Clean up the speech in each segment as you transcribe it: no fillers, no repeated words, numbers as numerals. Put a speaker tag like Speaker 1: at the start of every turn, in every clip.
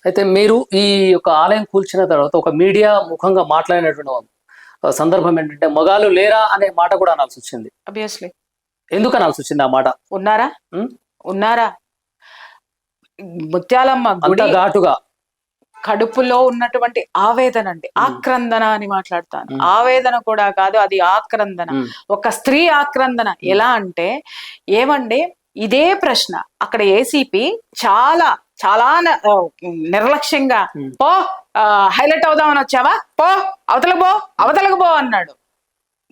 Speaker 1: అయితే మీరు ఈ యొక్క ఆలయం కూల్చిన తర్వాత ఒక మీడియా ముఖంగా మాట్లాడినటువంటి సందర్భం ఏంటంటే మగాళ్ళు లేరా అనే మాట కూడా అనాల్సి వచ్చింది.
Speaker 2: అబ్వియస్లీ.
Speaker 1: ఎందుకు అనాల్సి వచ్చింది ఆ మాట?
Speaker 2: ఉన్నారా? ఉన్నారా? ముత్యాలమ్మ
Speaker 1: అంత
Speaker 2: గుడి
Speaker 1: ఘాటుగా
Speaker 2: కడుపులో ఉన్నటువంటి ఆవేదన అండి, ఆక్రందన అని మాట్లాడతాను. ఆవేదన కూడా కాదు, అది ఆక్రందన, ఒక స్త్రీ ఆక్రందన. ఎలా అంటే ఏమండి, ఇదే ప్రశ్న అక్కడ ఏసీపీ చాలా చాలా నిర్లక్ష్యంగా పో హైలైట్ అవుదామని వచ్చావా, పో అవతలకు పో అన్నాడు.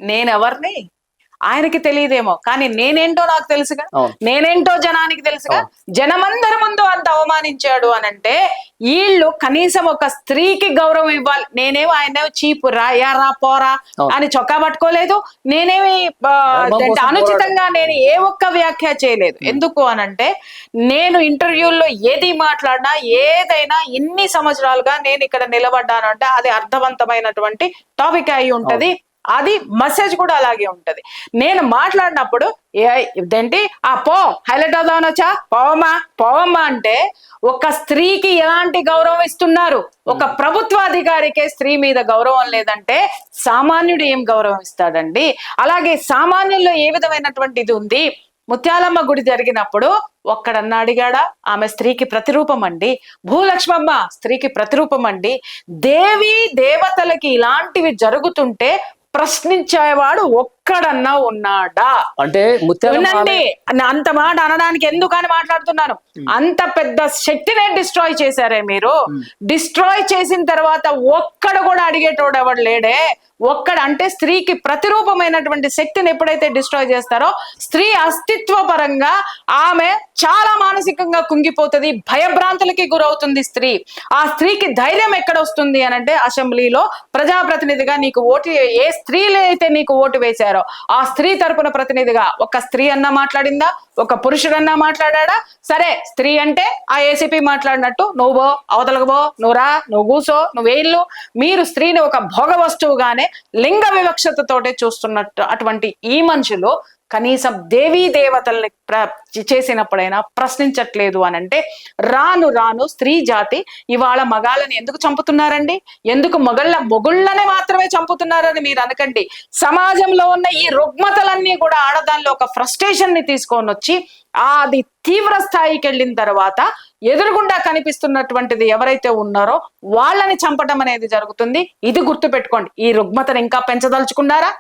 Speaker 2: నేనెవరిని ఆయనకి తెలియదేమో, కానీ నేనేంటో నాకు తెలుసుగా, నేనేంటో జనానికి తెలుసుగా. జనమందరి ముందు అంత అవమానించాడు అనంటే వీళ్ళు కనీసం ఒక స్త్రీకి గౌరవం ఇవ్వాలి. నేనేమో ఆయన చీపు రా పోరా అని చొక్కా పట్టుకోలేదు, నేనేమి అనుచితంగా నేను ఏ ఒక్క వ్యాఖ్య చేయలేదు. ఎందుకు అనంటే నేను ఇంటర్వ్యూల్లో ఏది మాట్లాడినా ఏదైనా ఇన్ని సంవత్సరాలుగా నేను ఇక్కడ నిలబడ్డాను అంటే అది అర్థవంతమైనటువంటి టాపిక్ అయి ఉంటది, అది మెసేజ్ కూడా అలాగే ఉంటది. నేను మాట్లాడినప్పుడు ఇదేంటి పో హైలైట్ అవుదామని వచ్చా, పోవమ్మా అంటే ఒక స్త్రీకి ఎలాంటి గౌరవం ఇస్తున్నారు? ఒక ప్రభుత్వ అధికారికే స్త్రీ మీద గౌరవం లేదంటే సామాన్యుడు ఏం గౌరవం ఇస్తాడండి? అలాగే సామాన్యుల్లో ఏ విధమైనటువంటి ఇది ఉంది? ముత్యాలమ్మ గుడి జరిగినప్పుడు ఒక్కడన్నా అడిగాడా? ఆమె స్త్రీకి ప్రతిరూపం అండి. భూలక్ష్మమ్మ స్త్రీకి ప్రతిరూపం అండి. దేవి దేవతలకి ఇలాంటివి జరుగుతుంటే ప్రశ్నించేవాడు ఒక్కడన్నా ఉన్నాడా
Speaker 1: అంటే?
Speaker 2: వినండి, అంత మాట అనడానికి ఎందుకని మాట్లాడుతున్నాను. అంత పెద్ద శక్తినే డిస్ట్రాయ్ చేశారే మీరు. డిస్ట్రాయ్ చేసిన తర్వాత ఒక్కడ కూడా అడిగేటోడు ఎవడు లేడే. అంటే స్త్రీకి ప్రతిరూపమైనటువంటి శక్తిని ఎప్పుడైతే డిస్ట్రాయ్ చేస్తారో స్త్రీ అస్తిత్వ పరంగా ఆమె చాలా మానసికంగా కుంగిపోతుంది, భయభ్రాంతులకి గురవుతుంది స్త్రీ. ఆ స్త్రీకి ధైర్యం ఎక్కడ వస్తుంది అనంటే అసెంబ్లీలో ప్రజాప్రతినిధిగా నీకు ఓటు, ఏ స్త్రీలు అయితే నీకు ఓటు వేశారో ఆ స్త్రీ తరపున ప్రతినిధిగా ఒక స్త్రీ అన్నా మాట్లాడిందా? ఒక పురుషుడన్నా మాట్లాడా? సరే, స్త్రీ అంటే ఆ ఏసీపీ మాట్లాడినట్టు నువ్వు అవతలకు పో, నువ్వు రా, నువ్వు కూసో, నువ్వేళ్ళు. మీరు స్త్రీని ఒక భోగ వస్తువుగానే లింగ వివక్షతతోటే చూస్తున్నట్టు అటువంటి ఈ మనుషులు కనీసం దేవీ దేవతల్ని చేసినప్పుడైనా ప్రశ్నించట్లేదు అనంటే రాను రాను స్త్రీ జాతి ఇవాళ మగాళ్ళని ఎందుకు చంపుతున్నారండి? ఎందుకు మొగుళ్ళనే మాత్రమే చంపుతున్నారని మీరు అనకండి. సమాజంలో ఉన్న ఈ రుగ్మతలన్నీ కూడా ఆడదానిలో ఒక ఫ్రస్ట్రేషన్ ని తీసుకొని వచ్చి అది తీవ్ర స్థాయికి వెళ్ళిన తర్వాత ఎదురుగుండా కనిపిస్తున్నటువంటిది ఎవరైతే ఉన్నారో వాళ్ళని చంపడం అనేది జరుగుతుంది. ఇది గుర్తు పెట్టుకోండి. ఈ రుగ్మతను ఇంకా పెంచదలుచుకున్నారా?